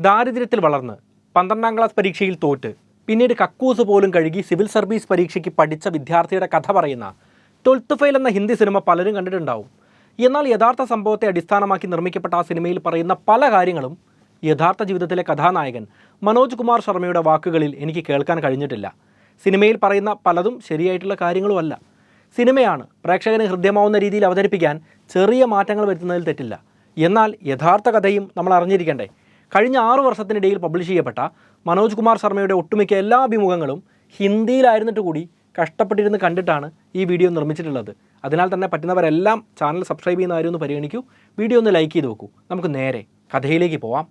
ദാരിദ്ര്യത്തിൽ വളർന്ന് 12ാം ക്ലാസ് പരീക്ഷയിൽ തോറ്റ് പിന്നീട് കക്കൂസ് പോലും കഴുകി സിവിൽ സർവീസ് പരീക്ഷയ്ക്ക് പഠിച്ച വിദ്യാർത്ഥിയുടെ കഥ പറയുന്ന 12th ഫെയിൽ എന്ന ഹിന്ദി സിനിമ പലരും കണ്ടിട്ടുണ്ടാവും. എന്നാൽ യഥാർത്ഥ സംഭവത്തെ അടിസ്ഥാനമാക്കി നിർമ്മിക്കപ്പെട്ട ആ സിനിമയിൽ പറയുന്ന പല കാര്യങ്ങളും യഥാർത്ഥ ജീവിതത്തിലെ കഥാനായകൻ മനോജ് കുമാർ ശർമ്മയുടെ വാക്കുകളിൽ എനിക്ക് കേൾക്കാൻ കഴിഞ്ഞിട്ടില്ല. സിനിമയിൽ പറയുന്ന പലതും ശരിയായിട്ടുള്ള കാര്യങ്ങളുമല്ല. സിനിമയാണ്, പ്രേക്ഷകന് ഹൃദ്യമാവുന്ന രീതിയിൽ അവതരിപ്പിക്കാൻ ചെറിയ മാറ്റങ്ങൾ വരുത്തുന്നതിൽ തെറ്റില്ല. എന്നാൽ യഥാർത്ഥ കഥയും നമ്മൾ അറിഞ്ഞിരിക്കണ്ടേ? കഴിഞ്ഞ 6 വർഷത്തിനിടയിൽ പബ്ലിഷ് ചെയ്യപ്പെട്ട മനോജ് കുമാർ ശർമ്മയുടെ ഒട്ടുമിക്ക എല്ലാ അഭിമുഖങ്ങളും ഹിന്ദിയിലായിരുന്നിട്ട് കൂടി കഷ്ടപ്പെട്ടിരുന്ന് കണ്ടിട്ടാണ് ഈ വീഡിയോ നിർമ്മിച്ചിട്ടുള്ളത്. അതിനാൽ തന്നെ പറ്റുന്നവരെല്ലാം ചാനൽ സബ്സ്ക്രൈബ് ചെയ്യുന്ന കാര്യം ഒന്ന് പരിഗണിക്കൂ, വീഡിയോ ഒന്ന് ലൈക്ക് ചെയ്ത് നോക്കൂ. നമുക്ക് നേരെ കഥയിലേക്ക് പോവാം.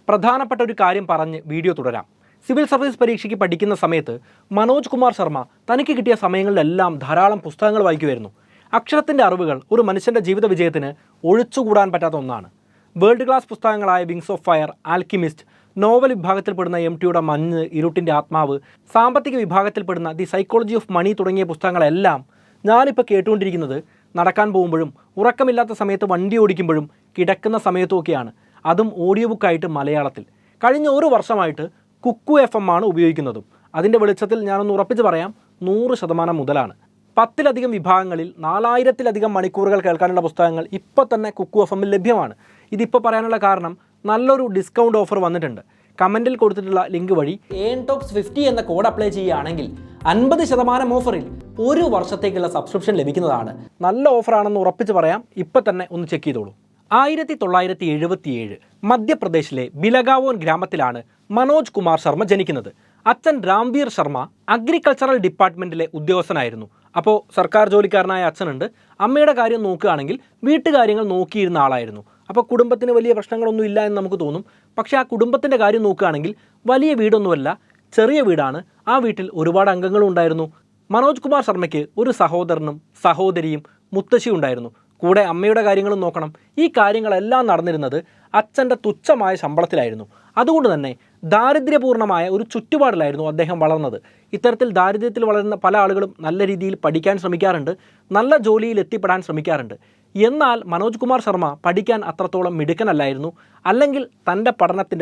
പ്രധാനപ്പെട്ട ഒരു കാര്യം പറഞ്ഞ് വീഡിയോ തുടരാം. സിവിൽ സർവീസ് പരീക്ഷയ്ക്ക് പഠിക്കുന്ന സമയത്ത് മനോജ് കുമാർ ശർമ്മ തനിക്ക് കിട്ടിയ സമയങ്ങളിലെല്ലാം ധാരാളം പുസ്തകങ്ങൾ വായിക്കുമായിരുന്നു. അക്ഷരത്തിൻ്റെ അറിവുകൾ ഒരു മനുഷ്യൻ്റെ ജീവിത വിജയത്തിന് ഒഴിച്ചുകൂടാൻ പറ്റാത്ത ഒന്നാണ്. വേൾഡ് ക്ലാസ് പുസ്തകങ്ങളായ wings of fire, alchemist, novel വിഭാഗത്തിൽപ്പെടുന്ന MTയുടെ മഞ്ഞ്, ഇരുട്ടിൻ്റെ ആത്മാവ്, സാമ്പത്തിക വിഭാഗത്തിൽപ്പെടുന്ന ദി സൈക്കോളജി ഓഫ് മണി തുടങ്ങിയ പുസ്തകങ്ങളെല്ലാം ഞാനിപ്പോൾ കേട്ടുകൊണ്ടിരിക്കുന്നത് നടക്കാൻ പോകുമ്പോഴും ഉറക്കമില്ലാത്ത സമയത്ത് വണ്ടി ഓടിക്കുമ്പോഴും കിടക്കുന്ന സമയത്തുമൊക്കെയാണ്. അതും ഓഡിയോ ബുക്കായിട്ട് മലയാളത്തിൽ. കഴിഞ്ഞ 1 വർഷമായിട്ട് കുക്കു FM ആണ് ഉപയോഗിക്കുന്നതും. അതിൻ്റെ വെളിച്ചത്തിൽ ഞാനൊന്ന് ഉറപ്പിച്ച് പറയാം, 100% മുതലാണ്. 10ലധികം വിഭാഗങ്ങളിൽ 4000-ലധികം മണിക്കൂറുകൾ കേൾക്കാനുള്ള പുസ്തകങ്ങൾ ഇപ്പോൾ തന്നെ കുക്കു FM ലഭ്യമാണ്. ഇതിപ്പോൾ പറയാനുള്ള കാരണം നല്ലൊരു ഡിസ്കൗണ്ട് ഓഫർ വന്നിട്ടുണ്ട്. കമൻറ്റിൽ കൊടുത്തിട്ടുള്ള ലിങ്ക് വഴി ANTOPS 50 എന്ന കോഡ് അപ്ലൈ ചെയ്യുകയാണെങ്കിൽ 50% ഓഫറിൽ 1 വർഷത്തേക്കുള്ള സബ്സ്ക്രിപ്ഷൻ ലഭിക്കുന്നതാണ്. നല്ല ഓഫറാണെന്ന് ഉറപ്പിച്ച് പറയാം. ഇപ്പം തന്നെ ഒന്ന് ചെക്ക് ചെയ്തോളൂ. 1977 മധ്യപ്രദേശിലെ ബിലഗാവോൻ ഗ്രാമത്തിലാണ് മനോജ് കുമാർ ശർമ്മ ജനിക്കുന്നത്. അച്ഛൻ രാംവീർ ശർമ്മ അഗ്രികൾച്ചറൽ ഡിപ്പാർട്ട്മെൻറ്റിലെ ഉദ്യോഗസ്ഥനായിരുന്നു. അപ്പോൾ സർക്കാർ ജോലിക്കാരനായ അച്ഛനുണ്ട്. അമ്മയുടെ കാര്യം നോക്കുകയാണെങ്കിൽ വീട്ടുകാര്യങ്ങൾ നോക്കിയിരുന്ന ആളായിരുന്നു. അപ്പോൾ കുടുംബത്തിന് വലിയ പ്രശ്നങ്ങളൊന്നും ഇല്ല എന്ന് നമുക്ക് തോന്നും. പക്ഷേ ആ കുടുംബത്തിൻ്റെ കാര്യം നോക്കുകയാണെങ്കിൽ വലിയ വീടൊന്നുമല്ല, ചെറിയ വീടാണ്. ആ വീട്ടിൽ ഒരുപാട് അംഗങ്ങളും ഉണ്ടായിരുന്നു. മനോജ് കുമാർ ശർമ്മയ്ക്ക് ഒരു സഹോദരനും സഹോദരിയും മുത്തശ്ശിയും ഉണ്ടായിരുന്നു. കൂടെ അമ്മയുടെ കാര്യങ്ങളും നോക്കണം. ഈ കാര്യങ്ങളെല്ലാം നടന്നിരുന്നത് അച്ഛൻ്റെ തുച്ഛമായ ശമ്പളത്തിലായിരുന്നു. അതുകൊണ്ട് തന്നെ ദാരിദ്ര്യപൂർണ്ണമായ ഒരു ചുറ്റുപാടിലായിരുന്നു അദ്ദേഹം വളർന്നത്. ഇത്തരത്തിൽ ദാരിദ്ര്യത്തിൽ വളരുന്ന പല ആളുകളും നല്ല രീതിയിൽ പഠിക്കാൻ ശ്രമിക്കാറുണ്ട്, നല്ല ജോലിയിൽ എത്തിപ്പെടാൻ ശ്രമിക്കാറുണ്ട്. എന്നാൽ മനോജ് കുമാർ ശർമ്മ പഠിക്കാൻ അത്രത്തോളം മിടുക്കനല്ലായിരുന്നു. അല്ലെങ്കിൽ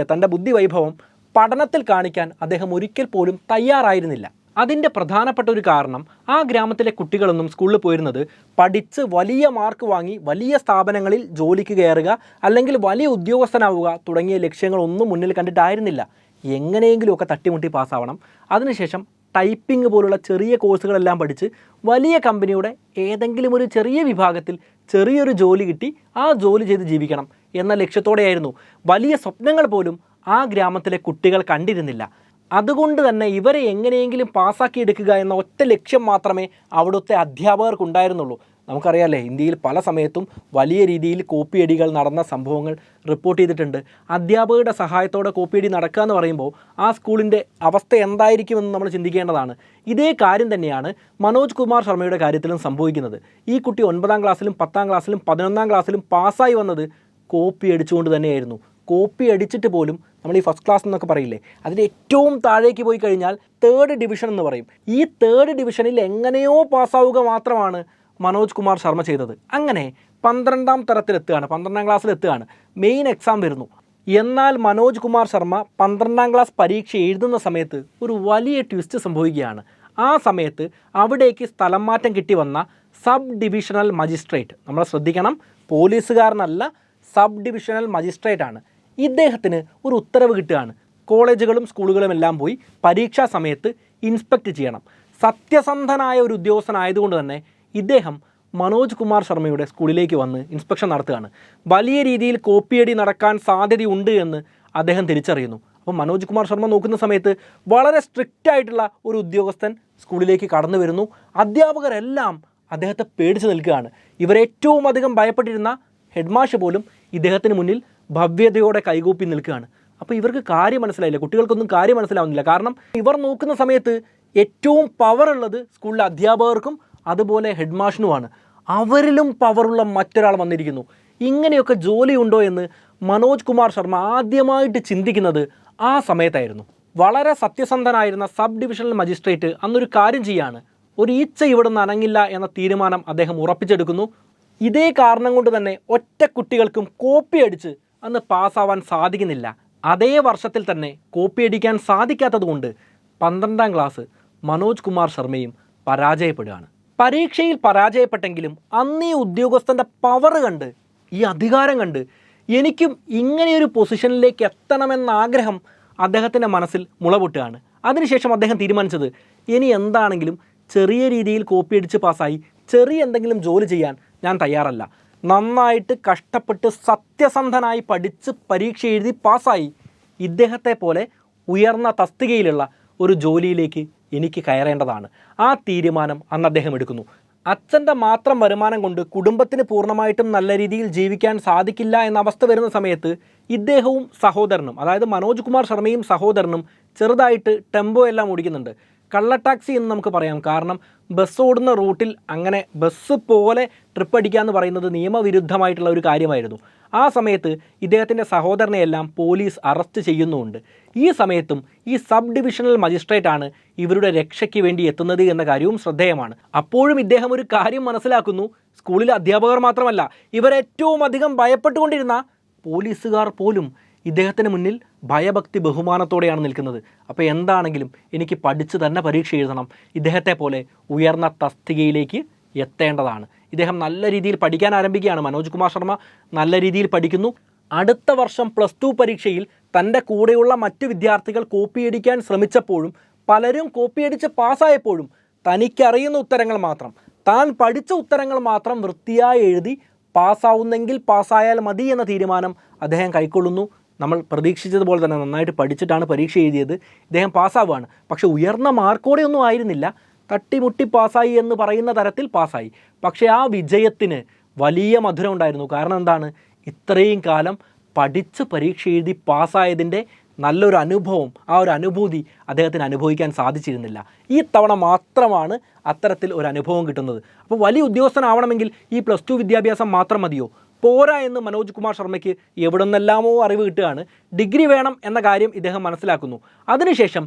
തൻ്റെ ബുദ്ധിവൈഭവം പഠനത്തിൽ കാണിക്കാൻ അദ്ദേഹം ഒരിക്കൽ പോലും തയ്യാറായിരുന്നില്ല. അതിൻ്റെ പ്രധാനപ്പെട്ട ഒരു കാരണം ആ ഗ്രാമത്തിലെ കുട്ടികളൊന്നും സ്കൂളിൽ പോയിരുന്നത് പഠിച്ച് വലിയ മാർക്ക് വാങ്ങി വലിയ സ്ഥാപനങ്ങളിൽ ജോലിക്ക് കയറുക, അല്ലെങ്കിൽ വലിയ ഉദ്യോഗസ്ഥനാവുക തുടങ്ങിയ ലക്ഷ്യങ്ങളൊന്നും മുന്നിൽ കണ്ടിട്ടായിരുന്നില്ല. എങ്ങനെയെങ്കിലുമൊക്കെ തട്ടിമുട്ടി പാസ്സാവണം, അതിനുശേഷം ടൈപ്പിംഗ് പോലുള്ള ചെറിയ കോഴ്സുകളെല്ലാം പഠിച്ച് വലിയ കമ്പനിയുടെ ഏതെങ്കിലും ഒരു ചെറിയ വിഭാഗത്തിൽ ചെറിയൊരു ജോലി കിട്ടി ആ ജോലി ചെയ്ത് ജീവിക്കണം എന്ന ലക്ഷ്യത്തോടെയായിരുന്നു. വലിയ സ്വപ്നങ്ങൾ പോലും ആ ഗ്രാമത്തിലെ കുട്ടികൾ കണ്ടിരുന്നില്ല. അതുകൊണ്ട് തന്നെ ഇവരെ എങ്ങനെയെങ്കിലും പാസ്സാക്കിയെടുക്കുക എന്ന ഒറ്റ ലക്ഷ്യം മാത്രമേ അവിടുത്തെ അധ്യാപകർക്കുണ്ടായിരുന്നുള്ളൂ. നമുക്കറിയാമല്ലേ, ഇന്ത്യയിൽ പല സമയത്തും വലിയ രീതിയിൽ കോപ്പിയടികൾ നടന്ന സംഭവങ്ങൾ റിപ്പോർട്ട് ചെയ്തിട്ടുണ്ട്. അധ്യാപകരുടെ സഹായത്തോടെ കോപ്പിയടി നടക്കുക എന്ന് പറയുമ്പോൾ ആ സ്കൂളിൻ്റെ അവസ്ഥ എന്തായിരിക്കുമെന്ന് നമ്മൾ ചിന്തിക്കേണ്ടതാണ്. ഇതേ കാര്യം തന്നെയാണ് മനോജ് കുമാർ ശർമ്മയുടെ കാര്യത്തിലും സംഭവിക്കുന്നത്. ഈ കുട്ടി 9ാം ക്ലാസ്സിലും 10ാം ക്ലാസ്സിലും 11ാം ക്ലാസ്സിലും പാസ്സായി വന്നത് കോപ്പി അടിച്ചുകൊണ്ട് തന്നെയായിരുന്നു. കോപ്പി അടിച്ചിട്ട് പോലും നമ്മൾ ഈ ഫസ്റ്റ് ക്ലാസ് എന്നൊക്കെ പറയില്ലേ, അതിൻ്റെ ഏറ്റവും താഴേക്ക് പോയി കഴിഞ്ഞാൽ 3rd ഡിവിഷൻ എന്ന് പറയും. ഈ 3rd ഡിവിഷനിൽ എങ്ങനെയോ പാസ്സാവുക മാത്രമാണ് മനോജ് കുമാർ ശർമ്മ ചെയ്തത്. അങ്ങനെ 12ാം തരത്തിലെത്തുകയാണ്, 12ാം ക്ലാസ്സിലെത്തുകയാണ്, മെയിൻ എക്സാം വരുന്നു. എന്നാൽ മനോജ് കുമാർ ശർമ്മ 12ാം ക്ലാസ് പരീക്ഷ എഴുതുന്ന സമയത്ത് ഒരു വലിയ ട്വിസ്റ്റ് സംഭവിക്കുകയാണ്. ആ സമയത്ത് അവിടേക്ക് സ്ഥലം മാറ്റം കിട്ടി വന്ന സബ് ഡിവിഷണൽ മജിസ്ട്രേറ്റ്, നമ്മൾ ശ്രദ്ധിക്കണം, പോലീസുകാരനല്ല, സബ് ഡിവിഷണൽ മജിസ്ട്രേറ്റ് ആണ്. ഇദ്ദേഹത്തിന് ഒരു ഉത്തരവ് കിട്ടുകയാണ്. കോളേജുകളും സ്കൂളുകളും എല്ലാം പോയി പരീക്ഷാ സമയത്ത് ഇൻസ്പെക്റ്റ് ചെയ്യണം. സത്യസന്ധനായ ഒരു ഉദ്യോഗസ്ഥനായതുകൊണ്ട് തന്നെ ഇദ്ദേഹം മനോജ് കുമാർ ശർമ്മയുടെ സ്കൂളിലേക്ക് വന്ന് ഇൻസ്പെക്ഷൻ നടത്തുകയാണ്. വലിയ രീതിയിൽ കോപ്പിയടി നടക്കാൻ സാധ്യതയുണ്ട് എന്ന് അദ്ദേഹം തിരിച്ചറിയുന്നു. അപ്പോൾ മനോജ് കുമാർ ശർമ്മ നോക്കുന്ന സമയത്ത് വളരെ സ്ട്രിക്റ്റ് ആയിട്ടുള്ള ഒരു ഉദ്യോഗസ്ഥൻ സ്കൂളിലേക്ക് കടന്നു വരുന്നു. അധ്യാപകരെല്ലാം അദ്ദേഹത്തെ പേടിച്ച് നിൽക്കുകയാണ്. ഇവരേറ്റവും അധികം ഭയപ്പെട്ടിരുന്ന ഹെഡ്മാഷ് പോലും ഇദ്ദേഹത്തിന് മുന്നിൽ ഭവ്യതയോടെ കൈകൂപ്പി നിൽക്കുകയാണ്. അപ്പോൾ ഇവർക്ക് കാര്യം മനസ്സിലായില്ല, കുട്ടികൾക്കൊന്നും കാര്യം മനസ്സിലാവുന്നില്ല. കാരണം ഇവർ നോക്കുന്ന സമയത്ത് ഏറ്റവും പവറുള്ളത് സ്കൂളിലെ അധ്യാപകർക്കും അതുപോലെ ഹെഡ്മാഷിനുമാണ്. അവരിലും പവറുള്ള മറ്റൊരാൾ വന്നിരിക്കുന്നു. ഇങ്ങനെയൊക്കെ ജോലിയുണ്ടോ എന്ന് മനോജ് കുമാർ ശർമ്മ ആദ്യമായിട്ട് ചിന്തിക്കുന്നത് ആ സമയത്തായിരുന്നു. വളരെ സത്യസന്ധനായിരുന്ന സബ് ഡിവിഷണൽ മജിസ്ട്രേറ്റ് അന്നൊരു കാര്യം ചെയ്യാണ്. ഒരു ഈച്ച ഇവിടെ നിന്ന് അനങ്ങില്ല എന്ന തീരുമാനം അദ്ദേഹം ഉറപ്പിച്ചെടുക്കുന്നു. ഇതേ കാരണം കൊണ്ട് തന്നെ ഒറ്റ കുട്ടികൾക്കും കോപ്പി അടിച്ച് അന്ന് പാസ്സാവാൻ സാധിക്കുന്നില്ല. അതേ വർഷത്തിൽ തന്നെ കോപ്പിയടിക്കാൻ സാധിക്കാത്തതുകൊണ്ട് 12ാം ക്ലാസ് മനോജ് കുമാർ ശർമ്മയും പരാജയപ്പെടുകയാണ്. പരീക്ഷയിൽ പരാജയപ്പെട്ടെങ്കിലും അന്ന് ഈ ഉദ്യോഗസ്ഥൻ്റെ പവർ കണ്ട്, ഈ അധികാരം കണ്ട് എനിക്കും ഇങ്ങനെയൊരു പൊസിഷനിലേക്ക് എത്തണമെന്ന ആഗ്രഹം അദ്ദേഹത്തിൻ്റെ മനസ്സിൽ മുളപൊട്ടുകയാണ്. അതിനുശേഷം അദ്ദേഹം തീരുമാനിച്ചത്, ഇനി എന്താണെങ്കിലും ചെറിയ രീതിയിൽ കോപ്പിയടിച്ച് പാസ്സായി ചെറിയ എന്തെങ്കിലും ജോലി ചെയ്യാൻ ഞാൻ തയ്യാറല്ല. നന്നായിട്ട് കഷ്ടപ്പെട്ട് സത്യസന്ധനായി പഠിച്ച് പരീക്ഷ എഴുതി പാസ്സായി ഇദ്ദേഹത്തെ പോലെ ഉയർന്ന തസ്തികയിലുള്ള ഒരു ജോലിയിലേക്ക് എനിക്ക് കയറേണ്ടതാണ്. ആ തീരുമാനം അന്ന് അദ്ദേഹം എടുക്കുന്നു. അച്ഛൻ്റെ മാത്രം വരുമാനം കൊണ്ട് കുടുംബത്തിന് പൂർണ്ണമായിട്ടും നല്ല രീതിയിൽ ജീവിക്കാൻ സാധിക്കില്ല എന്ന അവസ്ഥ വരുന്ന സമയത്ത് ഇദ്ദേഹവും സഹോദരനും, അതായത് മനോജ് കുമാർ ശർമ്മയും സഹോദരനും ചെറുതായിട്ട് ടെമ്പോ എല്ലാം ഓടിക്കുന്നുണ്ട്. കള്ള ടാക്സി എന്ന് നമുക്ക് പറയാം. കാരണം ബസ് ഓടുന്ന റൂട്ടിൽ അങ്ങനെ ബസ് പോലെ ട്രിപ്പ് അടിക്കുക എന്ന് പറയുന്നത് നിയമവിരുദ്ധമായിട്ടുള്ള ഒരു കാര്യമായിരുന്നു. ആ സമയത്ത് ഇദ്ദേഹത്തിൻ്റെ സഹോദരനെയെല്ലാം പോലീസ് അറസ്റ്റ് ചെയ്യുന്നുമുണ്ട്. ഈ സമയത്തും ഈ സബ് ഡിവിഷണൽ മജിസ്ട്രേറ്റാണ് ഇവരുടെ രക്ഷയ്ക്ക് വേണ്ടി എത്തുന്നത് എന്ന കാര്യവും ശ്രദ്ധേയമാണ്. അപ്പോഴും ഇദ്ദേഹം ഒരു കാര്യം മനസ്സിലാക്കുന്നു, സ്കൂളിലെ അധ്യാപകർ മാത്രമല്ല, ഇവരേറ്റവും അധികം ഭയപ്പെട്ടുകൊണ്ടിരുന്ന പോലീസുകാർ പോലും ഇദ്ദേഹത്തിന് മുന്നിൽ ഭയഭക്തി ബഹുമാനത്തോടെയാണ് നിൽക്കുന്നത്. അപ്പോൾ എന്താണെങ്കിലും എനിക്ക് പഠിച്ച് തന്നെ പരീക്ഷ എഴുതണം, ഇദ്ദേഹത്തെ പോലെ ഉയർന്ന തസ്തികയിലേക്ക് എത്തേണ്ടതാണ്. ഇദ്ദേഹം നല്ല രീതിയിൽ പഠിക്കാൻ ആരംഭിക്കുകയാണ്. മനോജ് കുമാർ ശർമ്മ നല്ല രീതിയിൽ പഠിക്കുന്നു. അടുത്ത വർഷം +2 പരീക്ഷയിൽ തൻ്റെ കൂടെയുള്ള മറ്റു വിദ്യാർത്ഥികൾ കോപ്പിയടിക്കാൻ ശ്രമിച്ചപ്പോഴും പലരും കോപ്പിയടിച്ച് പാസ്സായപ്പോഴും തനിക്കറിയുന്ന ഉത്തരങ്ങൾ മാത്രം, താൻ പഠിച്ച ഉത്തരങ്ങൾ മാത്രം വൃത്തിയായി എഴുതി പാസ്സാവുന്നെങ്കിൽ പാസ്സായാൽ മതി എന്ന തീരുമാനം അദ്ദേഹം കൈക്കൊള്ളുന്നു. നമ്മൾ പ്രതീക്ഷിച്ചതുപോലെ തന്നെ നന്നായിട്ട് പഠിച്ചിട്ടാണ് പരീക്ഷ എഴുതിയത്. ഇദ്ദേഹം പാസ്സാവുകയാണ്. പക്ഷേ ഉയർന്ന മാർക്കോടെ ഒന്നും ആയിരുന്നില്ല, തട്ടിമുട്ടി പാസ്സായി എന്ന് പറയുന്ന തരത്തിൽ പാസ്സായി. പക്ഷേ ആ വിജയത്തിന് വലിയ മധുരം ഉണ്ടായിരുന്നു. കാരണം എന്താണ്? ഇത്രയും കാലം പഠിച്ച് പരീക്ഷ എഴുതി പാസ്സായതിൻ്റെ നല്ലൊരു അനുഭവം, ആ ഒരു അനുഭൂതി അദ്ദേഹത്തിന് അനുഭവിക്കാൻ സാധിച്ചിരുന്നില്ല. ഈ തവണ മാത്രമാണ് അത്തരത്തിൽ ഒരു അനുഭവം കിട്ടുന്നത്. അപ്പോൾ വലിയ ഉദ്യോഗസ്ഥനാവണമെങ്കിൽ ഈ +2 വിദ്യാഭ്യാസം മാത്രം മതിയോ? പോരാ എന്ന് മനോജ് കുമാർ ശർമ്മയ്ക്ക് എവിടെ നിന്നെല്ലാമോ അറിവ് കിട്ടുകയാണ്. ഡിഗ്രി വേണം എന്ന കാര്യം ഇദ്ദേഹം മനസ്സിലാക്കുന്നു. അതിനുശേഷം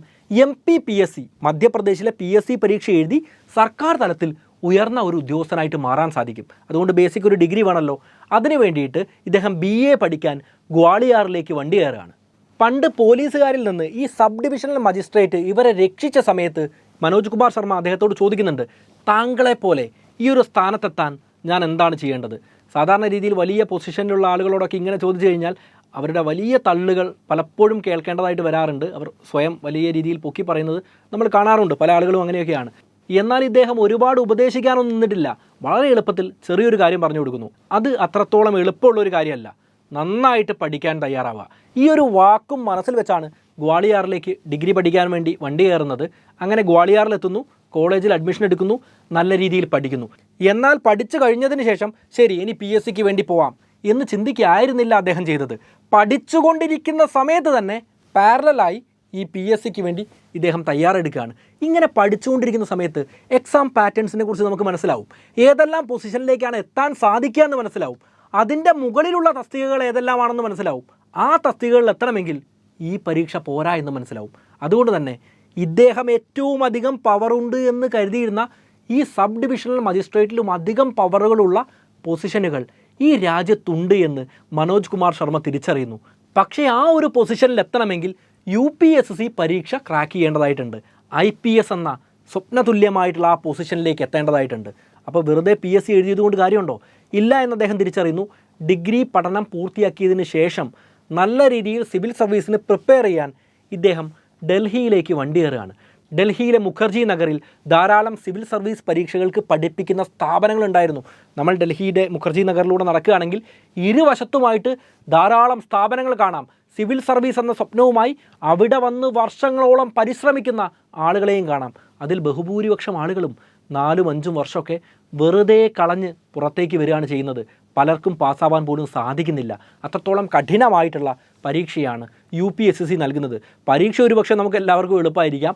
MPPSC മധ്യപ്രദേശിലെ PSC പരീക്ഷ എഴുതി സർക്കാർ തലത്തിൽ ഉയർന്ന ഒരു ഉദ്യോഗസ്ഥനായിട്ട് മാറാൻ സാധിക്കും. അതുകൊണ്ട് ബേസിക് ഒരു ഡിഗ്രി വേണമല്ലോ. അതിനു വേണ്ടിയിട്ട് ഇദ്ദേഹം BA പഠിക്കാൻ ഗ്വാളിയാറിലേക്ക് വണ്ടി കയറുകയാണ്. പണ്ട് പോലീസുകാരിൽ നിന്ന് ഈ സബ് ഡിവിഷണൽ മജിസ്ട്രേറ്റ് ഇവരെ രക്ഷിച്ച സമയത്ത് മനോജ് കുമാർ ശർമ്മ അദ്ദേഹത്തോട് ചോദിക്കുന്നുണ്ട്, താങ്കളെപ്പോലെ ഈ ഒരു സ്ഥാനത്തെത്താൻ ഞാൻ എന്താണ് ചെയ്യേണ്ടത്? സാധാരണ രീതിയിൽ വലിയ പൊസിഷനിലുള്ള ആളുകളോടൊക്കെ ഇങ്ങനെ ചോദിച്ചു കഴിഞ്ഞാൽ അവരുടെ വലിയ തള്ളുകൾ പലപ്പോഴും കേൾക്കേണ്ടതായിട്ട് വരാറുണ്ട്. അവർ സ്വയം വലിയ രീതിയിൽ പൊക്കി പറയുന്നത് നമ്മൾ കാണാറുണ്ട്. പല ആളുകളും അങ്ങനെയൊക്കെയാണ്. എന്നാൽ ഇദ്ദേഹം ഒരുപാട് ഉപദേശിക്കാനൊന്നും നിന്നിട്ടില്ല. വളരെ എളുപ്പത്തിൽ ചെറിയൊരു കാര്യം പറഞ്ഞു കൊടുക്കുന്നു. അത് അത്രത്തോളം എളുപ്പമുള്ളൊരു കാര്യമല്ല. നന്നായിട്ട് പഠിക്കാൻ തയ്യാറാവുക. ഈ ഒരു വാക്കും മനസ്സിൽ വെച്ചാണ് ഗ്വാളിയാറിലേക്ക് ഡിഗ്രി പഠിക്കാൻ വേണ്ടി വണ്ടി കയറുന്നത്. അങ്ങനെ ഗ്വാളിയാറിലെത്തുന്നു, കോളേജിൽ അഡ്മിഷൻ എടുക്കുന്നു, നല്ല രീതിയിൽ പഠിക്കുന്നു. എന്നാൽ പഠിച്ചു കഴിഞ്ഞതിന് ശേഷം ശരി ഇനി PSCക്ക് വേണ്ടി പോവാം എന്ന് ചിന്തിക്കായിരുന്നില്ല അദ്ദേഹം ചെയ്തത്. പഠിച്ചുകൊണ്ടിരിക്കുന്ന സമയത്ത് തന്നെ പാരലലായി ഈ PSCക്ക് വേണ്ടി ഇദ്ദേഹം തയ്യാറെടുക്കുകയാണ്. ഇങ്ങനെ പഠിച്ചുകൊണ്ടിരിക്കുന്ന സമയത്ത് എക്സാം പാറ്റേൺസിനെ കുറിച്ച് നമുക്ക് മനസ്സിലാവും. ഏതെല്ലാം പൊസിഷനിലേക്കാണ് എത്താൻ സാധിക്കുക എന്ന് മനസ്സിലാവും. അതിൻ്റെ മുകളിലുള്ള തസ്തികകൾ ഏതെല്ലാമാണെന്ന് മനസ്സിലാവും. ആ തസ്തികകളിൽ എത്തണമെങ്കിൽ ഈ പരീക്ഷ പോരാ എന്ന് മനസ്സിലാവും. അതുകൊണ്ട് തന്നെ ഇദ്ദേഹം ഏറ്റവും അധികം പവറുണ്ട് എന്ന് കരുതിയിരുന്ന ഈ സബ് ഡിവിഷണൽ മജിസ്ട്രേറ്റിലും അധികം പവറുകളുള്ള പൊസിഷനുകൾ ഈ രാജ്യത്തുണ്ട് എന്ന് മനോജ് കുമാർ ശർമ്മ തിരിച്ചറിയുന്നു. പക്ഷേ ആ ഒരു പൊസിഷനിൽ എത്തണമെങ്കിൽ UPSC പരീക്ഷ ക്രാക്ക് ചെയ്യേണ്ടതായിട്ടുണ്ട്. IPS എന്ന സ്വപ്നതുല്യമായിട്ടുള്ള ആ പൊസിഷനിലേക്ക് എത്തേണ്ടതായിട്ടുണ്ട്. അപ്പോൾ വെറുതെ PSC എഴുതിയതുകൊണ്ട് കാര്യമുണ്ടോ? ഇല്ല എന്ന് അദ്ദേഹം തിരിച്ചറിയുന്നു. ഡിഗ്രി പഠനം പൂർത്തിയാക്കിയതിന് ശേഷം നല്ല രീതിയിൽ സിവിൽ സർവീസിന് പ്രിപ്പയർ ചെയ്യാൻ ഇദ്ദേഹം ഡൽഹിയിലേക്ക് വണ്ടി കയറുകയാണ്. ഡൽഹിയിലെ മുഖർജി നഗറിൽ ധാരാളം സിവിൽ സർവീസ് പരീക്ഷകൾക്ക് പഠിപ്പിക്കുന്ന സ്ഥാപനങ്ങളുണ്ടായിരുന്നു. നമ്മൾ ഡൽഹിയുടെ മുഖർജി നഗറിലൂടെ നടക്കുകയാണെങ്കിൽ ഇരുവശത്തുമായിട്ട് ധാരാളം സ്ഥാപനങ്ങൾ കാണാം. സിവിൽ സർവീസ് എന്ന സ്വപ്നവുമായി അവിടെ വന്ന് വർഷങ്ങളോളം പരിശ്രമിക്കുന്ന ആളുകളെയും കാണാം. അതിൽ ബഹുഭൂരിപക്ഷം ആളുകളും 4-5 വർഷമൊക്കെ വെറുതെ കളഞ്ഞ് പുറത്തേക്ക് വരികയാണ് ചെയ്യുന്നത്. പലർക്കും പാസ്സാവാൻ പോലും സാധിക്കുന്നില്ല. അത്രത്തോളം കഠിനമായിട്ടുള്ള പരീക്ഷയാണ് UPSC നൽകുന്നത്. പരീക്ഷ ഒരുപക്ഷെ നമുക്ക് എല്ലാവർക്കും എളുപ്പമായിരിക്കാം.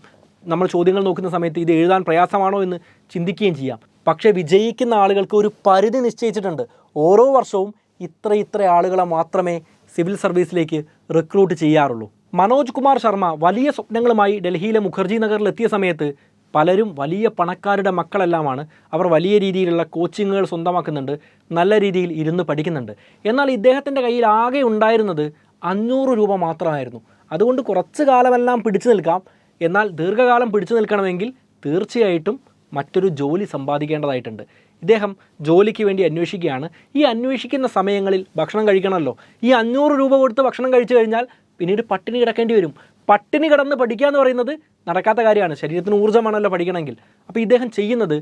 നമ്മൾ ചോദ്യങ്ങൾ നോക്കുന്ന സമയത്ത് ഇത് എഴുതാൻ പ്രയാസമാണോ എന്ന് ചിന്തിക്കുകയും ചെയ്യാം. പക്ഷേ വിജയിക്കുന്ന ആളുകൾക്ക് ഒരു പരിധി നിശ്ചയിച്ചിട്ടുണ്ട്. ഓരോ വർഷവും ഇത്ര ആളുകളെ മാത്രമേ സിവിൽ സർവീസിലേക്ക് റിക്രൂട്ട് ചെയ്യാറുള്ളൂ. മനോജ് കുമാർ ശർമ്മ വലിയ സ്വപ്നങ്ങളുമായി ഡൽഹിയിലെ മുഖർജി നഗറിൽ എത്തിയ സമയത്ത് പലരും വലിയ പണക്കാരുടെ മക്കളെല്ലാമാണ്. അവർ വലിയ രീതിയിലുള്ള കോച്ചിങ്ങുകൾ സ്വന്തമാക്കുന്നുണ്ട്, നല്ല രീതിയിൽ ഇരുന്ന് പഠിക്കുന്നുണ്ട്. എന്നാൽ ഇദ്ദേഹത്തിൻ്റെ കയ്യിൽ ആകെ ഉണ്ടായിരുന്നത് 500 രൂപ മാത്രമായിരുന്നു. അതുകൊണ്ട് കുറച്ച് കാലമെല്ലാം പിടിച്ചു നിൽക്കാം. എന്നാൽ ദീർഘകാലം പിടിച്ചു നിൽക്കണമെങ്കിൽ തീർച്ചയായിട്ടും മറ്റൊരു ജോലി സമ്പാദിക്കേണ്ടതായിട്ടുണ്ട്. ഇദ്ദേഹം ജോലിക്ക് വേണ്ടി അന്വേഷിക്കുകയാണ്. ഈ അന്വേഷിക്കുന്ന സമയങ്ങളിൽ ഭക്ഷണം കഴിക്കണമല്ലോ. ഈ 500 രൂപ കൊടുത്ത് ഭക്ഷണം കഴിച്ചു കഴിഞ്ഞാൽ പിന്നീട് പട്ടിണി കിടക്കേണ്ടി വരും. പട്ടിണി കിടന്ന് പഠിക്കുക എന്ന് പറയുന്നത് നടക്കാത്ത കാര്യമാണ്. ശരീരത്തിന് ഊർജ്ജമാണല്ലോ പഠിക്കണമെങ്കിൽ. അപ്പോൾ ഇദ്ദേഹം ചെയ്യുന്നത്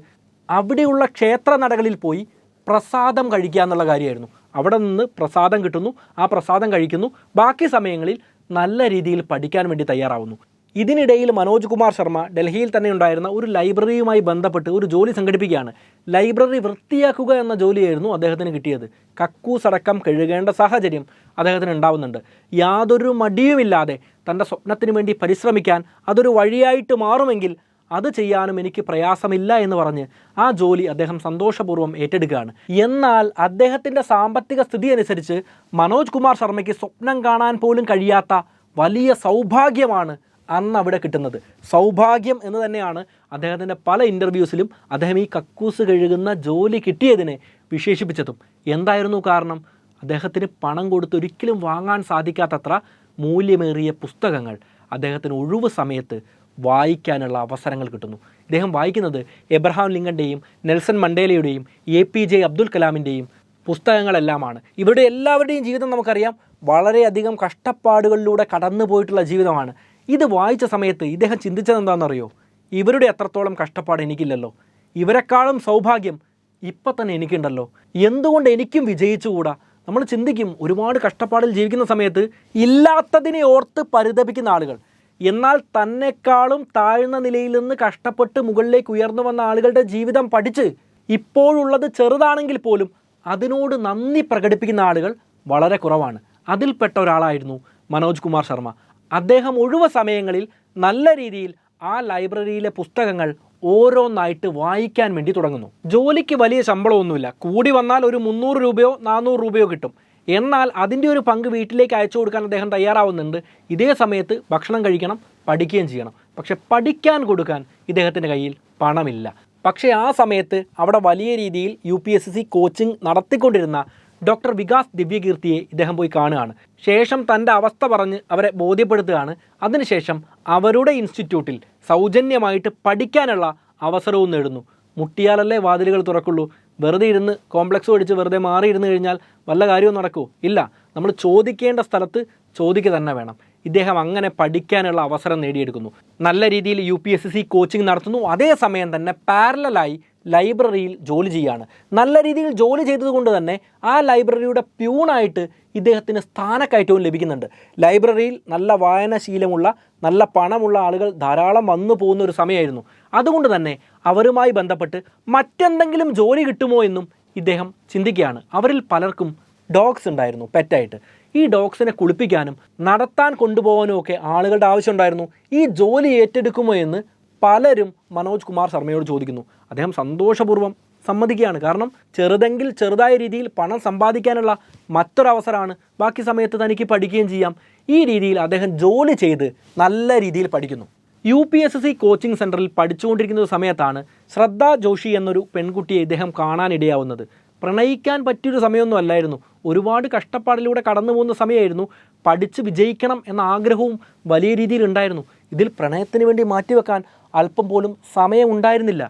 അവിടെയുള്ള ക്ഷേത്ര നടകളിൽ പോയി പ്രസാദം കഴിക്കുക എന്നുള്ള കാര്യമായിരുന്നു. അവിടെ നിന്ന് പ്രസാദം കിട്ടുന്നു, ആ പ്രസാദം കഴിക്കുന്നു. ബാക്കി സമയങ്ങളിൽ നല്ല രീതിയിൽ പഠിക്കാൻ വേണ്ടി തയ്യാറാവുന്നു. ഇതിനിടയിൽ മനോജ് കുമാർ ശർമ്മ ഡൽഹിയിൽ തന്നെ ഉണ്ടായിരുന്ന ഒരു ലൈബ്രറിയുമായി ബന്ധപ്പെട്ട് ഒരു ജോലി സംഘടിപ്പിക്കുകയാണ്. ലൈബ്രറി വൃത്തിയാക്കുക എന്ന ജോലിയായിരുന്നു അദ്ദേഹത്തിന് കിട്ടിയത്. കക്കൂസടക്കം കഴുകേണ്ട സാഹചര്യം അദ്ദേഹത്തിന് ഉണ്ടാവുന്നുണ്ട്. യാതൊരു മടിയുമില്ലാതെ തൻ്റെ സ്വപ്നത്തിന് വേണ്ടി പരിശ്രമിക്കാൻ അതൊരു വഴിയായിട്ട് മാറുമെങ്കിൽ അത് ചെയ്യാനും എനിക്ക് പ്രയാസമില്ല എന്ന് പറഞ്ഞ് ആ ജോലി അദ്ദേഹം സന്തോഷപൂർവ്വം ഏറ്റെടുക്കുകയാണ്. എന്നാൽ അദ്ദേഹത്തിൻ്റെ സാമ്പത്തിക സ്ഥിതി അനുസരിച്ച് മനോജ് കുമാർ ശർമ്മയ്ക്ക് സ്വപ്നം കാണാൻ പോലും കഴിയാത്ത വലിയ സൗഭാഗ്യമാണ് അന്ന് അവിടെ കിട്ടുന്നത്. സൗഭാഗ്യം എന്ന് തന്നെയാണ് അദ്ദേഹത്തിൻ്റെ പല ഇൻ്റർവ്യൂസിലും അദ്ദേഹം ഈ കക്കൂസ് കഴുകുന്ന ജോലി കിട്ടിയതിനെ വിശേഷിപ്പിച്ചതും. എന്തായിരുന്നു കാരണം? അദ്ദേഹത്തിന് പണം കൊടുത്ത് ഒരിക്കലും വാങ്ങാൻ സാധിക്കാത്തത്ര മൂല്യമേറിയ പുസ്തകങ്ങൾ അദ്ദേഹത്തിന് ഒഴിവ് സമയത്ത് വായിക്കാനുള്ള അവസരങ്ങൾ കിട്ടുന്നു. ഇദ്ദേഹം വായിക്കുന്നത് എബ്രഹാം ലിങ്കൻ്റെയും നെൽസൺ മണ്ടേലയുടെയും APJ അബ്ദുൽ കലാമിൻ്റെയും പുസ്തകങ്ങളെല്ലാമാണ്. ഇവരുടെ എല്ലാവരുടെയും ജീവിതം നമുക്കറിയാം. വളരെയധികം കഷ്ടപ്പാടുകളിലൂടെ കടന്നു പോയിട്ടുള്ള ജീവിതമാണ്. ഇത് വായിച്ച സമയത്ത് ഇദ്ദേഹം ചിന്തിച്ചത് എന്താണെന്നറിയോ? ഇവരുടെ എത്രത്തോളം കഷ്ടപ്പാട് എനിക്കില്ലല്ലോ, ഇവരെക്കാളും സൗഭാഗ്യം ഇപ്പം തന്നെ എനിക്കുണ്ടല്ലോ, എന്തുകൊണ്ട് എനിക്കും വിജയിച്ചുകൂടാ? നമ്മൾ ചിന്തിക്കും, ഒരുപാട് കഷ്ടപ്പാടിൽ ജീവിക്കുന്ന സമയത്ത് ഇല്ലാത്തതിനെ ഓർത്ത് പരിതപിക്കുന്ന ആളുകൾ. എന്നാൽ തന്നെക്കാളും താഴ്ന്ന നിലയിൽ നിന്ന് കഷ്ടപ്പെട്ട് മുകളിലേക്ക് ഉയർന്നു വന്ന ആളുകളുടെ ജീവിതം പഠിച്ച് ഇപ്പോഴുള്ളത് ചെറുതാണെങ്കിൽ പോലും അതിനോട് നന്ദി പ്രകടിപ്പിക്കുന്ന ആളുകൾ വളരെ കുറവാണ്. അതിൽപ്പെട്ട ഒരാളായിരുന്നു മനോജ് കുമാർ ശർമ്മ. അദ്ദേഹം ഒഴിവ് സമയങ്ങളിൽ നല്ല രീതിയിൽ ആ ലൈബ്രറിയിലെ പുസ്തകങ്ങൾ ഓരോന്നായിട്ട് വായിക്കാൻ വേണ്ടി തുടങ്ങുന്നു. ജോലിക്ക് വലിയ ശമ്പളമൊന്നുമില്ല. കൂടി വന്നാൽ ഒരു 300 രൂപയോ 400 രൂപയോ കിട്ടും. എന്നാൽ അതിൻ്റെ ഒരു പങ്ക് വീട്ടിലേക്ക് അയച്ചു കൊടുക്കാൻ അദ്ദേഹം തയ്യാറാവുന്നുണ്ട്. ഇതേ സമയത്ത് ഭക്ഷണം കഴിക്കണം, പഠിക്കുകയും ചെയ്യണം. പക്ഷെ പഠിക്കാൻ കൊടുക്കാൻ ഇദ്ദേഹത്തിൻ്റെ കയ്യിൽ പണമില്ല. പക്ഷേ ആ സമയത്ത് അവിടെ വലിയ രീതിയിൽ UPSSC കോച്ചിങ് നടത്തിക്കൊണ്ടിരുന്ന ഡോക്ടർ വികാസ് ദിവ്യകീർത്തിയെ ഇദ്ദേഹം പോയി കാണുകയാണ്. ശേഷം തൻ്റെ അവസ്ഥ പറഞ്ഞ് അവരെ ബോധ്യപ്പെടുത്തുകയാണ്. അതിനുശേഷം അവരുടെ ഇൻസ്റ്റിറ്റ്യൂട്ടിൽ സൗജന്യമായിട്ട് പഠിക്കാനുള്ള അവസരവും നേടുന്നു. മുട്ടിയാലല്ലേ വാതിലുകൾ തുറക്കുള്ളൂ. വെറുതെ ഇരുന്ന് കോംപ്ലക്സ് പഠിച്ച് വെറുതെ മാറിയിരുന്നു കഴിഞ്ഞാൽ വല്ല കാര്യവും നടക്കുമോ? ഇല്ല. നമ്മൾ ചോദിക്കേണ്ട സ്ഥലത്ത് ചോദിക്കുക തന്നെ വേണം. ഇദ്ദേഹം അങ്ങനെ പഠിക്കാനുള്ള അവസരം നേടിയെടുക്കുന്നു. നല്ല രീതിയിൽ UPSSC കോച്ചിങ് നടത്തുന്നു. അതേസമയം തന്നെ പാരലലായി ലൈബ്രറിയിൽ ജോലി ചെയ്യുകയാണ്. നല്ല രീതിയിൽ ജോലി ചെയ്തതുകൊണ്ട് തന്നെ ആ ലൈബ്രറിയുടെ പ്യൂണായിട്ട് ഇദ്ദേഹത്തിന് സ്ഥാനക്കയറ്റവും ലഭിക്കുന്നുണ്ട്. ലൈബ്രറിയിൽ നല്ല വായനാശീലമുള്ള നല്ല പണമുള്ള ആളുകൾ ധാരാളം വന്നു പോകുന്ന ഒരു സമയമായിരുന്നു. അതുകൊണ്ട് തന്നെ അവരുമായി ബന്ധപ്പെട്ട് മറ്റെന്തെങ്കിലും ജോലി കിട്ടുമോ എന്നും ഇദ്ദേഹം ചിന്തിക്കുകയാണ്. അവരിൽ പലർക്കും ഡോഗ്സ് ഉണ്ടായിരുന്നു പെറ്റായിട്ട്. ഈ ഡോഗ്സിനെ കുളിപ്പിക്കാനും നടത്താൻ കൊണ്ടുപോകാനും ഒക്കെ ആളുകളുടെ ആവശ്യമുണ്ടായിരുന്നു. ഈ ജോലി ഏറ്റെടുക്കുമോ എന്ന് പലരും മനോജ് കുമാർ ശർമ്മയോട് ചോദിക്കുന്നു. അദ്ദേഹം സന്തോഷപൂർവ്വം സമ്മതിക്കുകയാണ്. കാരണം ചെറുതെങ്കിൽ ചെറുതായ രീതിയിൽ പണം സമ്പാദിക്കാനുള്ള മറ്റൊരവസരമാണ്. ബാക്കി സമയത്ത് തനിക്ക് പഠിക്കുകയും ചെയ്യാം. ഈ രീതിയിൽ അദ്ദേഹം ജോലി ചെയ്ത് നല്ല രീതിയിൽ പഠിക്കുന്നു. UPSSC കോച്ചിങ് സെൻറ്ററിൽ പഠിച്ചുകൊണ്ടിരിക്കുന്ന സമയത്താണ് ശ്രദ്ധ ജോഷി എന്നൊരു പെൺകുട്ടിയെ ഇദ്ദേഹം കാണാനിടയാവുന്നത്. പ്രണയിക്കാൻ പറ്റിയൊരു സമയമൊന്നും അല്ലായിരുന്നു. ഒരുപാട് കഷ്ടപ്പാടിലൂടെ കടന്നു പോകുന്ന സമയമായിരുന്നു. പഠിച്ച് വിജയിക്കണം എന്ന ആഗ്രഹവും വലിയ രീതിയിൽ ഉണ്ടായിരുന്നു. ഇതിൽ പ്രണയത്തിന് വേണ്ടി മാറ്റിവെക്കാൻ അല്പം പോലും സമയം ഉണ്ടായിരുന്നില്ല.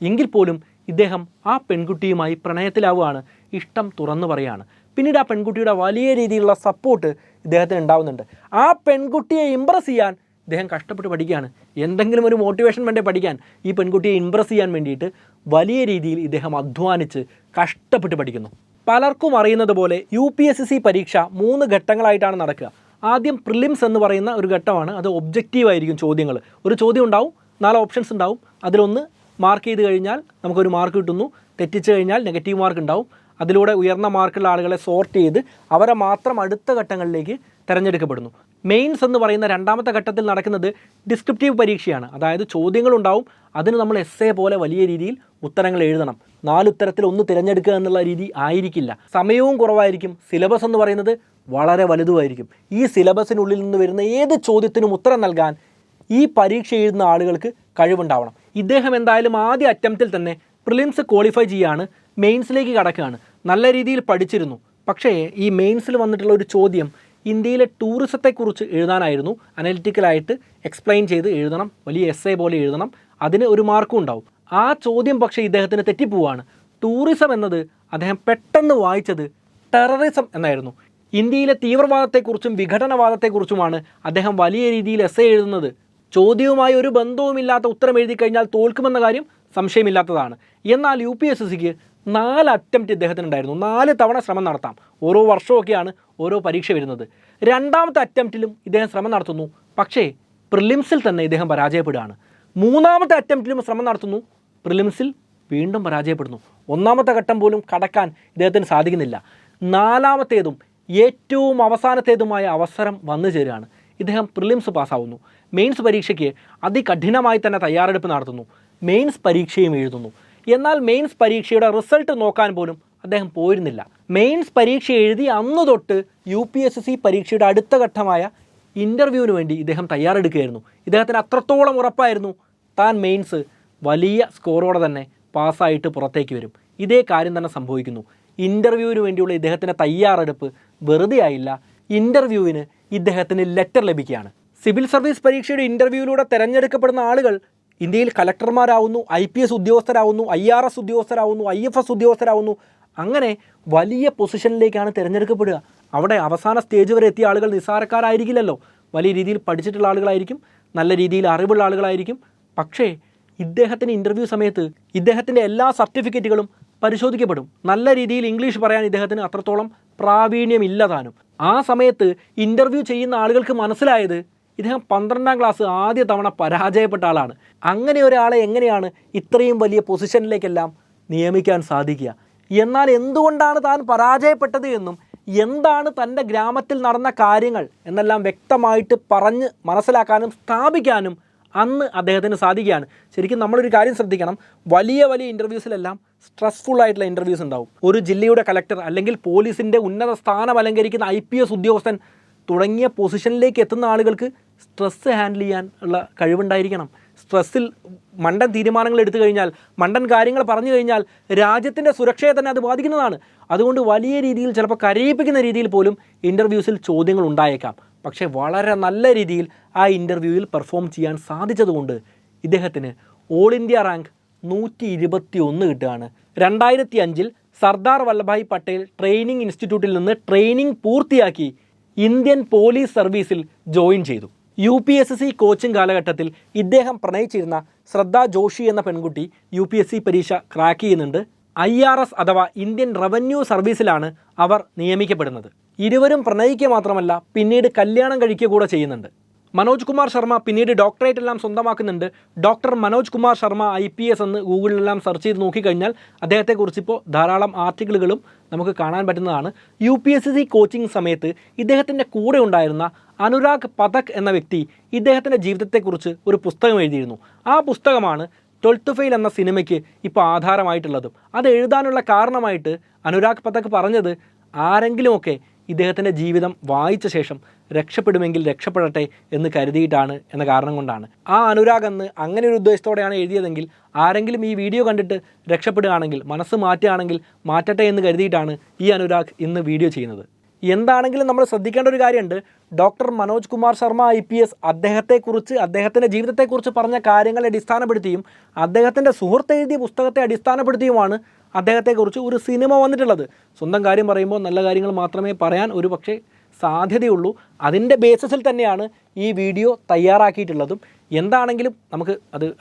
എങ്കിൽ പോലും ഇദ്ദേഹം ആ പെൺകുട്ടിയുമായി പ്രണയത്തിലാവുകയാണ്. ഇഷ്ടം തുറന്നു പറയുകയാണ്. പിന്നീട് ആ പെൺകുട്ടിയുടെ വലിയ രീതിയിലുള്ള സപ്പോർട്ട് ഇദ്ദേഹത്തിന് ഉണ്ടാവുന്നുണ്ട്. ആ പെൺകുട്ടിയെ ഇമ്പ്രസ് ചെയ്യാൻ ഇദ്ദേഹം കഷ്ടപ്പെട്ട് പഠിക്കുകയാണ്. എന്തെങ്കിലും ഒരു മോട്ടിവേഷൻ വേണ്ടേ പഠിക്കാൻ? ഈ പെൺകുട്ടിയെ ഇമ്പ്രസ് ചെയ്യാൻ വേണ്ടിയിട്ട് വലിയ രീതിയിൽ ഇദ്ദേഹം അധ്വാനിച്ച് കഷ്ടപ്പെട്ട് പഠിക്കുന്നു. പലർക്കും അറിയുന്നത് പോലെ UPSSC പരീക്ഷ 3 ഘട്ടങ്ങളായിട്ടാണ് നടക്കുക. ആദ്യം പ്രിലിംസ് എന്ന് പറയുന്ന ഒരു ഘട്ടമാണ്. അത് ഒബ്ജക്റ്റീവായിരിക്കും ചോദ്യങ്ങൾ. ഒരു ചോദ്യം ഉണ്ടാവും, 4 ഓപ്ഷൻസ് ഉണ്ടാവും. അതിലൊന്ന് മാർക്ക് ചെയ്ത് കഴിഞ്ഞാൽ നമുക്കൊരു മാർക്ക് കിട്ടുന്നു. തെറ്റിച്ച് കഴിഞ്ഞാൽ നെഗറ്റീവ് മാർക്ക് ഉണ്ടാവും. അതിലൂടെ ഉയർന്ന മാർക്കുള്ള ആളുകളെ സോർട്ട് ചെയ്ത് അവരെ മാത്രം അടുത്ത ഘട്ടങ്ങളിലേക്ക് തിരഞ്ഞെടുക്കപ്പെടുന്നു. മെയിൻസ് എന്ന് പറയുന്ന രണ്ടാമത്തെ ഘട്ടത്തിൽ നടക്കുന്നത് ഡിസ്ക്രിപ്റ്റീവ് പരീക്ഷയാണ്. അതായത് ചോദ്യങ്ങളുണ്ടാവും, അതിന് നമ്മൾ എസ്സേ പോലെ വലിയ രീതിയിൽ ഉത്തരങ്ങൾ എഴുതണം. 4 ഉത്തരത്തിൽ 1 തിരഞ്ഞെടുക്കുക എന്നുള്ള രീതി ആയിരിക്കില്ല. സമയവും കുറവായിരിക്കും. സിലബസ് എന്ന് പറയുന്നത് വളരെ വലുതുമായിരിക്കും. ഈ സിലബസിനുള്ളിൽ നിന്ന് വരുന്ന ഏത് ചോദ്യത്തിനും ഉത്തരം നൽകാൻ ഈ പരീക്ഷ എഴുതുന്ന ആളുകൾക്ക് കഴിവുണ്ടാവണം. ഇദ്ദേഹം എന്തായാലും ആദ്യ അറ്റംപ്റ്റിൽ തന്നെ പ്രിലിംസ് ക്വാളിഫൈ ചെയ്യുകയാണ്. മെയിൻസിലേക്ക് കടക്കുകയാണ്. നല്ല രീതിയിൽ പഠിച്ചിരുന്നു. പക്ഷേ ഈ മെയിൻസിൽ വന്നിട്ടുള്ള ഒരു ചോദ്യം ഇന്ത്യയിലെ ടൂറിസത്തെക്കുറിച്ച് എഴുതാനായിരുന്നു. അനലിറ്റിക്കലായിട്ട് എക്സ്പ്ലെയിൻ ചെയ്ത് എഴുതണം, വലിയ എസ്സേ പോലെ എഴുതണം, അതിന് ഒരു മാർക്കും ഉണ്ടാവും. ആ ചോദ്യം പക്ഷേ ഇദ്ദേഹത്തിന് തെറ്റിപ്പോവാണ്. ടൂറിസം എന്നത് അദ്ദേഹം പെട്ടെന്ന് വായിച്ചത് ടെററിസം എന്നായിരുന്നു. ഇന്ത്യയിലെ തീവ്രവാദത്തെക്കുറിച്ചും വിഘടനവാദത്തെക്കുറിച്ചുമാണ് അദ്ദേഹം വലിയ രീതിയിൽ എസ്സേ എഴുതുന്നത്. ചോദ്യവുമായി ഒരു ബന്ധവുമില്ലാത്ത ഉത്തരം എഴുതി കഴിഞ്ഞാൽ തോൽക്കുമെന്ന കാര്യം സംശയമില്ലാത്തതാണ്. എന്നാൽ UPSSക്ക് 4 അറ്റംപ്റ്റ് ഇദ്ദേഹത്തിനുണ്ടായിരുന്നു. 4 തവണ ശ്രമം നടത്താം. ഓരോ വർഷമൊക്കെയാണ് ഓരോ പരീക്ഷ വരുന്നത്. 2ാമത്തെ അറ്റംപ്റ്റിലും ഇദ്ദേഹം ശ്രമം നടത്തുന്നു. പക്ഷേ പ്രിലിംസിൽ തന്നെ ഇദ്ദേഹം പരാജയപ്പെടുകയാണ്. 3ാമത്തെ അറ്റംപ്റ്റിലും ശ്രമം നടത്തുന്നു. പ്രിലിംസിൽ വീണ്ടും പരാജയപ്പെടുന്നു. 1ാമത്തെ ഘട്ടം പോലും കടക്കാൻ ഇദ്ദേഹത്തിന് സാധിക്കുന്നില്ല. 4ാമത്തേതും ഏറ്റവും അവസാനത്തേതുമായ അവസരം വന്നു ചേരുകയാണ്. ഇദ്ദേഹം പ്രിലിംസ് പാസ്സാവുന്നു. മെയിൻസ് പരീക്ഷയ്ക്ക് അതികഠിനമായി തന്നെ തയ്യാറെടുപ്പ് നടത്തുന്നു. മെയിൻസ് പരീക്ഷയും എഴുതുന്നു. എന്നാൽ മെയിൻസ് പരീക്ഷയുടെ റിസൾട്ട് നോക്കാൻ പോലും അദ്ദേഹം പോയിരുന്നില്ല. മെയിൻസ് പരീക്ഷ എഴുതി അന്ന് തൊട്ട് UPSSC പരീക്ഷയുടെ അടുത്ത ഘട്ടമായ ഇൻ്റർവ്യൂവിന് വേണ്ടി ഇദ്ദേഹം തയ്യാറെടുക്കുകയായിരുന്നു. ഇദ്ദേഹത്തിന് അത്രത്തോളം ഉറപ്പായിരുന്നു താൻ മെയിൻസ് വലിയ സ്കോറോടെ തന്നെ പാസ്സായിട്ട് പുറത്തേക്ക് വരും. ഇതേ കാര്യം തന്നെ സംഭവിക്കുന്നു. ഇൻ്റർവ്യൂവിന് വേണ്ടിയുള്ള ഇദ്ദേഹത്തിൻ്റെ തയ്യാറെടുപ്പ് വെറുതെ ആയില്ല. ഇൻ്റർവ്യൂവിന് ഇദ്ദേഹത്തിന് ലെറ്റർ ലഭിക്കുകയാണ്. സിവിൽ സർവീസ് പരീക്ഷയുടെ ഇൻ്റർവ്യൂവിലൂടെ തിരഞ്ഞെടുക്കപ്പെടുന്ന ആളുകൾ ഇന്ത്യയിൽ കലക്ടർമാരാവുന്നു, IPS ഉദ്യോഗസ്ഥരാവുന്നു, IRS ഉദ്യോഗസ്ഥരാവുന്നു, IFS ഉദ്യോഗസ്ഥരാവുന്നു. അങ്ങനെ വലിയ പൊസിഷനിലേക്കാണ് തിരഞ്ഞെടുക്കപ്പെടുക. അവിടെ അവസാന സ്റ്റേജ് വരെ എത്തിയ ആളുകൾ നിസ്സാരക്കാരായിരിക്കില്ലല്ലോ. വലിയ രീതിയിൽ പഠിച്ചിട്ടുള്ള ആളുകളായിരിക്കും, നല്ല രീതിയിൽ അറിവുള്ള ആളുകളായിരിക്കും. പക്ഷേ ഇദ്ദേഹത്തിന് ഇൻ്റർവ്യൂ സമയത്ത് ഇദ്ദേഹത്തിൻ്റെ എല്ലാ സർട്ടിഫിക്കറ്റുകളും പരിശോധിക്കപ്പെടും. നല്ല രീതിയിൽ ഇംഗ്ലീഷ് പറയാൻ ഇദ്ദേഹത്തിന് അത്രത്തോളം പ്രാവീണ്യമില്ലതാനും. ആ സമയത്ത് ഇൻ്റർവ്യൂ ചെയ്യുന്ന ആളുകൾക്ക് മനസ്സിലായത് ഇദ്ദേഹം 12ാം ക്ലാസ് ആദ്യ തവണ പരാജയപ്പെട്ട ആളാണ്. അങ്ങനെ ഒരാളെ എങ്ങനെയാണ് ഇത്രയും വലിയ പൊസിഷനിലേക്കെല്ലാം നിയമിക്കാൻ സാധിക്കുക? എന്നാൽ എന്തുകൊണ്ടാണ് താൻ പരാജയപ്പെട്ടത് എന്നും എന്താണ് തൻ്റെ ഗ്രാമത്തിൽ നടന്ന കാര്യങ്ങൾ എന്നെല്ലാം വ്യക്തമായിട്ട് പറഞ്ഞ് മനസ്സിലാക്കാനും സ്ഥാപിക്കാനും അന്ന് അദ്ദേഹത്തിന് സാധിക്കുകയാണ്. ശരിക്കും നമ്മളൊരു കാര്യം ശ്രദ്ധിക്കണം. വലിയ വലിയ ഇൻ്റർവ്യൂസിലെല്ലാം സ്ട്രെസ്ഫുള്ളായിട്ടുള്ള ഇൻ്റർവ്യൂസ് ഉണ്ടാവും. ഒരു ജില്ലയുടെ കലക്ടർ അല്ലെങ്കിൽ പോലീസിൻ്റെ ഉന്നത സ്ഥാനം അലങ്കരിക്കുന്ന IPS ഉദ്യോഗസ്ഥൻ തുടങ്ങിയ പൊസിഷനിലേക്ക് എത്തുന്ന ആളുകൾക്ക് സ്ട്രെസ്സ് ഹാൻഡിൽ ചെയ്യാൻ ഉള്ള കഴിവുണ്ടായിരിക്കണം. സ്ട്രെസ്സിൽ മണ്ടൻ തീരുമാനങ്ങൾ എടുത്തു കഴിഞ്ഞാൽ, മണ്ടൻ കാര്യങ്ങൾ പറഞ്ഞു കഴിഞ്ഞാൽ രാജ്യത്തിൻ്റെ സുരക്ഷയെ തന്നെ അത് ബാധിക്കുന്നതാണ്. അതുകൊണ്ട് വലിയ രീതിയിൽ ചിലപ്പോൾ കരയിപ്പിക്കുന്ന രീതിയിൽ പോലും ഇൻ്റർവ്യൂസിൽ ചോദ്യങ്ങൾ ഉണ്ടായേക്കാം. പക്ഷേ വളരെ നല്ല രീതിയിൽ ആ ഇൻ്റർവ്യൂവിൽ പെർഫോം ചെയ്യാൻ സാധിച്ചതുകൊണ്ട് ഇദ്ദേഹത്തിന് ഓൾ ഇന്ത്യ റാങ്ക് 121 കിട്ടുകയാണ്. 2005 സർദാർ വല്ലഭായ് പട്ടേൽ ട്രെയിനിങ് ഇൻസ്റ്റിറ്റ്യൂട്ടിൽ നിന്ന് ട്രെയിനിങ് പൂർത്തിയാക്കി ഇന്ത്യൻ പോലീസ് സർവീസിൽ ജോയിൻ ചെയ്തു. UPSSC കോച്ചിങ് കാലഘട്ടത്തിൽ ഇദ്ദേഹം പ്രണയിച്ചിരുന്ന ശ്രദ്ധ ജോഷി എന്ന പെൺകുട്ടി UPSC പരീക്ഷ ക്രാക്ക് ചെയ്യുന്നുണ്ട്. IRS അഥവാ ഇന്ത്യൻ റവന്യൂ സർവീസിലാണ് അവർ നിയമിക്കപ്പെടുന്നത്. ഇരുവരും പ്രണയിക്കുക മാത്രമല്ല, പിന്നീട് കല്യാണം കഴിക്കുക കൂടെ ചെയ്യുന്നുണ്ട്. മനോജ് കുമാർ ശർമ്മ പിന്നീട് ഡോക്ടറേറ്റ് എല്ലാം സ്വന്തമാക്കുന്നുണ്ട്. ഡോക്ടർ മനോജ് കുമാർ ശർമ്മ IPS എന്ന് ഗൂഗിളിലെല്ലാം സെർച്ച് ചെയ്ത് നോക്കിക്കഴിഞ്ഞാൽ അദ്ദേഹത്തെക്കുറിച്ച് ഇപ്പോൾ ധാരാളം ആർട്ടിക്കിളുകളും നമുക്ക് കാണാൻ പറ്റുന്നതാണ്. UPSSC കോച്ചിങ് സമയത്ത് ഇദ്ദേഹത്തിൻ്റെ കൂടെ ഉണ്ടായിരുന്ന അനുരാഗ് പഥക് എന്ന വ്യക്തി ഇദ്ദേഹത്തിൻ്റെ ജീവിതത്തെക്കുറിച്ച് ഒരു പുസ്തകം എഴുതിയിരുന്നു. ആ പുസ്തകമാണ് 12th ഫെയിൽ എന്ന സിനിമയ്ക്ക് ഇപ്പോൾ ആധാരമായിട്ടുള്ളതും. അത് എഴുതാനുള്ള കാരണമായിട്ട് അനുരാഗ് പഥക് പറഞ്ഞത് ആരെങ്കിലുമൊക്കെ ഇദ്ദേഹത്തിൻ്റെ ജീവിതം വായിച്ച ശേഷം രക്ഷപ്പെടുമെങ്കിൽ രക്ഷപ്പെടട്ടെ എന്ന് കരുതിയിട്ടാണ് എന്ന കാരണം കൊണ്ടാണ്. ആ അനുരാഗ് അന്ന് അങ്ങനെ ഒരു ഉദ്ദേശത്തോടെയാണ് എഴുതിയതെങ്കിൽ ആരെങ്കിലും ഈ വീഡിയോ കണ്ടിട്ട് രക്ഷപ്പെടുകയാണെങ്കിൽ, മനസ്സ് മാറ്റുകയാണെങ്കിൽ മാറ്റട്ടെ എന്ന് കരുതിയിട്ടാണ് ഈ അനുരാഗ് ഇന്ന് വീഡിയോ ചെയ്യുന്നത്. എന്താണെങ്കിലും നമ്മൾ ശ്രദ്ധിക്കേണ്ട ഒരു കാര്യമുണ്ട്. ഡോക്ടർ മനോജ് കുമാർ ശർമ്മ IPS അദ്ദേഹത്തെക്കുറിച്ച്, അദ്ദേഹത്തിൻ്റെ ജീവിതത്തെക്കുറിച്ച് പറഞ്ഞ കാര്യങ്ങളെ അടിസ്ഥാനപ്പെടുത്തിയും അദ്ദേഹത്തിൻ്റെ സുഹൃത്ത് എഴുതിയ പുസ്തകത്തെ അടിസ്ഥാനപ്പെടുത്തിയുമാണ് അദ്ദേഹത്തെക്കുറിച്ച് ഒരു സിനിമ വന്നിട്ടുള്ളത്. സ്വന്തം കാര്യം പറയുമ്പോൾ നല്ല കാര്യങ്ങൾ മാത്രമേ പറയാൻ ഒരു പക്ഷേ സാധ്യതയുള്ളൂ. അതിൻ്റെ ബേസിസിൽ തന്നെയാണ് ഈ വീഡിയോ തയ്യാറാക്കിയിട്ടുള്ളതും. എന്താണെങ്കിലും നമുക്ക്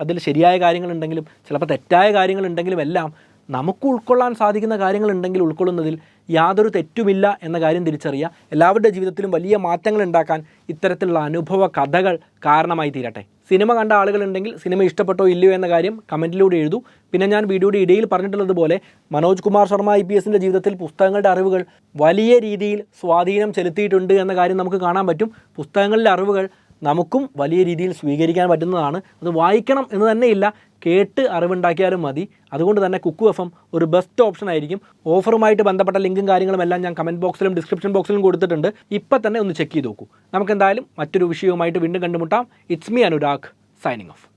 അതിൽ ശരിയായ കാര്യങ്ങളുണ്ടെങ്കിലും ചിലപ്പോൾ തെറ്റായ കാര്യങ്ങളുണ്ടെങ്കിലും എല്ലാം നമുക്ക് ഉൾക്കൊള്ളാൻ സാധിക്കുന്ന കാര്യങ്ങളുണ്ടെങ്കിൽ ഉൾക്കൊള്ളുന്നതിൽ യാതൊരു തെറ്റുമില്ല എന്ന കാര്യം തിരിച്ചറിയുക. എല്ലാവരുടെ ജീവിതത്തിലും വലിയ മാറ്റങ്ങൾ ഉണ്ടാക്കാൻ ഇത്തരത്തിലുള്ള അനുഭവ കഥകൾ കാരണമായി തീരട്ടെ. സിനിമ കണ്ട ആളുകളുണ്ടെങ്കിൽ സിനിമ ഇഷ്ടപ്പെട്ടോ ഇല്ലയോ എന്ന കാര്യം കമൻറ്റിലൂടെ എഴുതൂ. പിന്നെ ഞാൻ വീഡിയോയുടെ ഇടയിൽ പറഞ്ഞിട്ടുള്ളതുപോലെ മനോജ് കുമാർ ശർമ്മ IPSൻ്റെ ജീവിതത്തിൽ പുസ്തകങ്ങളുടെ അറിവുകൾ വലിയ രീതിയിൽ സ്വാധീനം ചെലുത്തിയിട്ടുണ്ട് എന്ന കാര്യം നമുക്ക് കാണാൻ പറ്റും. പുസ്തകങ്ങളിലെ അറിവുകൾ നമുക്കും വലിയ രീതിയിൽ സ്വീകരിക്കാൻ പറ്റുന്നതാണ്. അത് വായിക്കണം എന്ന് തന്നെയില്ല, കേട്ട് അറിവുണ്ടാക്കിയാലും മതി. അതുകൊണ്ട് തന്നെ കുക്കു FM ഒരു ബെസ്റ്റ് ഓപ്ഷൻ ആയിരിക്കും. ഓഫറുമായിട്ട് ബന്ധപ്പെട്ട ലിങ്കും കാര്യങ്ങളും എല്ലാം ഞാൻ കമൻറ്റ് ബോക്സിലും ഡിസ്ക്രിപ്ഷൻ ബോക്സിലും കൊടുത്തിട്ടുണ്ട്. ഇപ്പം തന്നെ ഒന്ന് ചെക്ക് ചെയ്ത് നോക്കൂ. നമുക്കെന്തായാലും മറ്റൊരു വിഷയവുമായിട്ട് വീണ്ടും കണ്ടുമുട്ടാം. It's me Anurag, signing off.